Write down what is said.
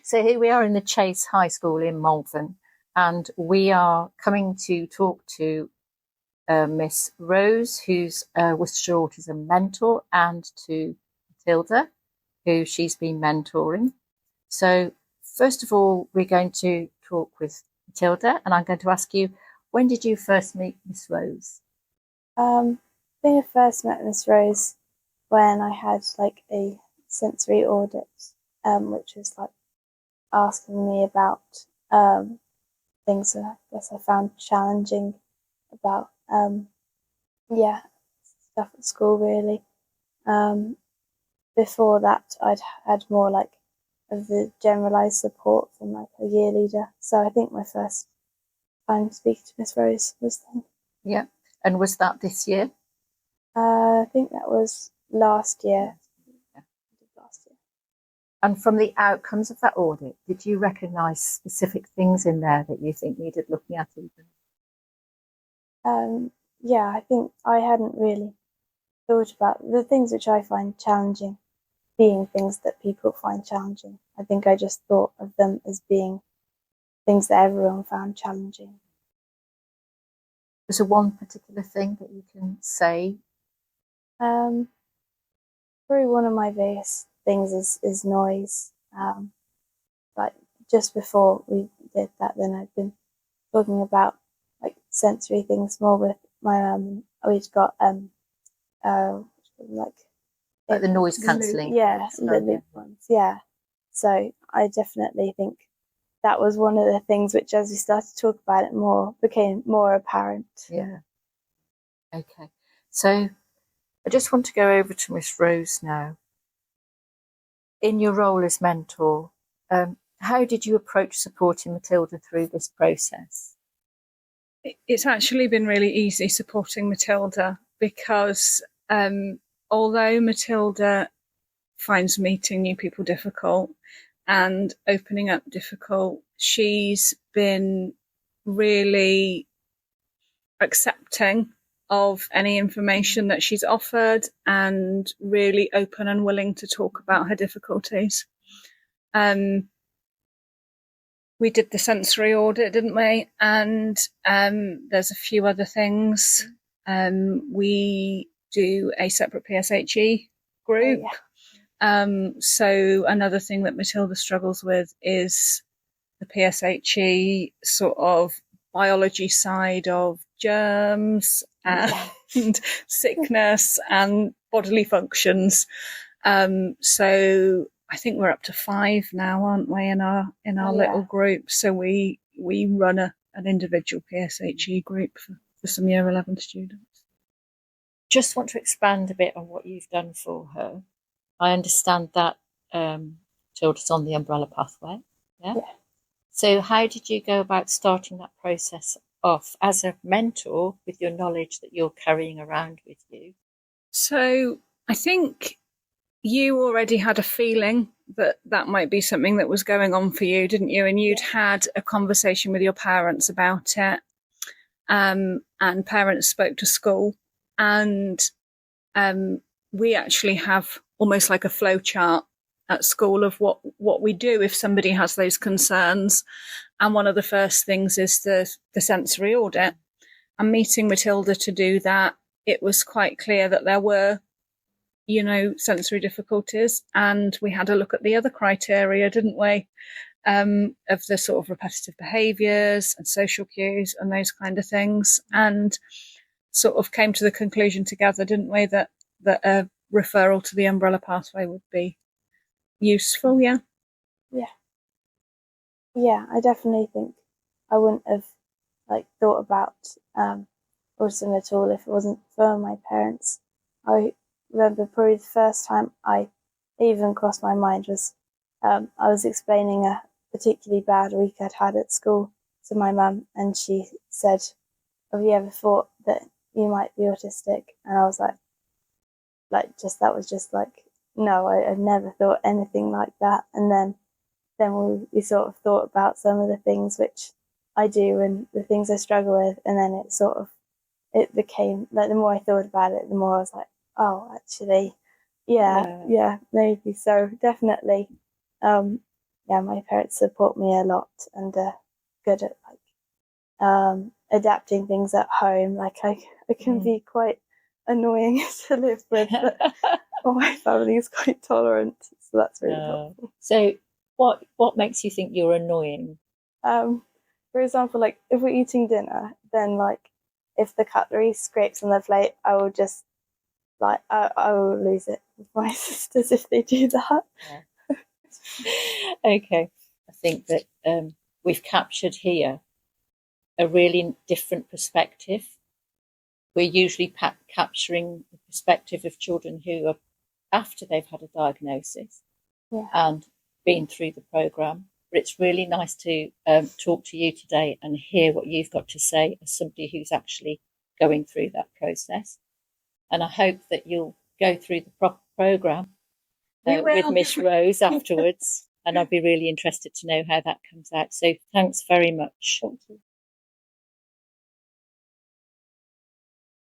So here we are in the Chase High School in Malvern, and we are coming to talk to Miss Rose, who's a Worcestershire Autism Mentor, and to Matilda, who she's been mentoring. So first of all, we're going to talk with Matilda, and I'm going to ask you, when did you first meet Miss Rose? I think I first met Miss Rose when I had like a sensory audit, which was like asking me about things that I guess I found challenging about stuff at school really. Before that I'd had more like of the generalised support from like a year leader. So I think my first time speaking to Miss Rose was then. Yeah. And was that this year? I think that was last year. And from the outcomes of that audit, did you recognise specific things in there that you think needed looking at even? Yeah, I think I hadn't really thought about the things which I find challenging being things that people find challenging. I think I just thought of them as being things that everyone found challenging. Is there one particular thing that you can say? Probably one of my biggest things is noise. But just before we did that, then I'd been talking about like sensory things more with my mum. We'd got like the noise cancelling. Yeah, the loop ones. Yeah. So I definitely think that was one of the things which, as we started to talk about it more, became more apparent. Yeah. Okay. So I just want to go over to Miss Rose now. In your role as mentor, how did you approach supporting Matilda through this process? It's actually been really easy supporting Matilda because although Matilda finds meeting new people difficult and opening up difficult, she's been really accepting of any information that she's offered and really open and willing to talk about her difficulties. We did the sensory audit, didn't we? And there's a few other things. We do a separate PSHE group. Oh, yeah. So another thing that Matilda struggles with is the PSHE sort of biology side of germs and sickness and bodily functions. So I think we're up to 5 now, aren't we, in our little group? So we run an individual PSHE group for some year 11 students. Just want to expand a bit on what you've done for her. I understand that Matilda's on the umbrella pathway. Yeah. So how did you go about starting that process off as a mentor with your knowledge that you're carrying around with you? So I think you already had a feeling that might be something that was going on for you, didn't you? And you'd had a conversation with your parents about it, and parents spoke to school, and we actually have almost like a flow chart at school of what we do if somebody has those concerns. And one of the first things is the sensory audit. And meeting Matilda to do that, it was quite clear that there were, sensory difficulties. And we had a look at the other criteria, didn't we? Of the sort of repetitive behaviours and social cues and those kind of things. And sort of came to the conclusion together, didn't we, that a referral to the umbrella pathway would be useful. Yeah, I definitely think I wouldn't have thought about autism at all if it wasn't for my parents. I remember probably the first time I even crossed my mind was I was explaining a particularly bad week I'd had at school to my mum, and she said, "Have you ever thought that you might be autistic?" And I was no, I'd never thought anything like that. And then we sort of thought about some of the things which I do and the things I struggle with, and then it became like the more I thought about it, the more I was like, oh, actually, yeah, maybe. So definitely yeah, my parents support me a lot and are good at adapting things at home. Like I can be quite annoying to live with, but my family is quite tolerant, so that's really helpful. So what makes you think you're annoying? For example, like if we're eating dinner, then like if the cutlery scrapes on the plate, I will just I will lose it with my sisters if they do that. Yeah. Okay, I think that we've captured here a really different perspective. We're usually capturing the perspective of children who are after they've had a diagnosis and been through the programme. But it's really nice to talk to you today and hear what you've got to say as somebody who's actually going through that process. And I hope that you'll go through the proper programme with Miss Rose afterwards. And I'll be really interested to know how that comes out. So thanks very much. Thank you.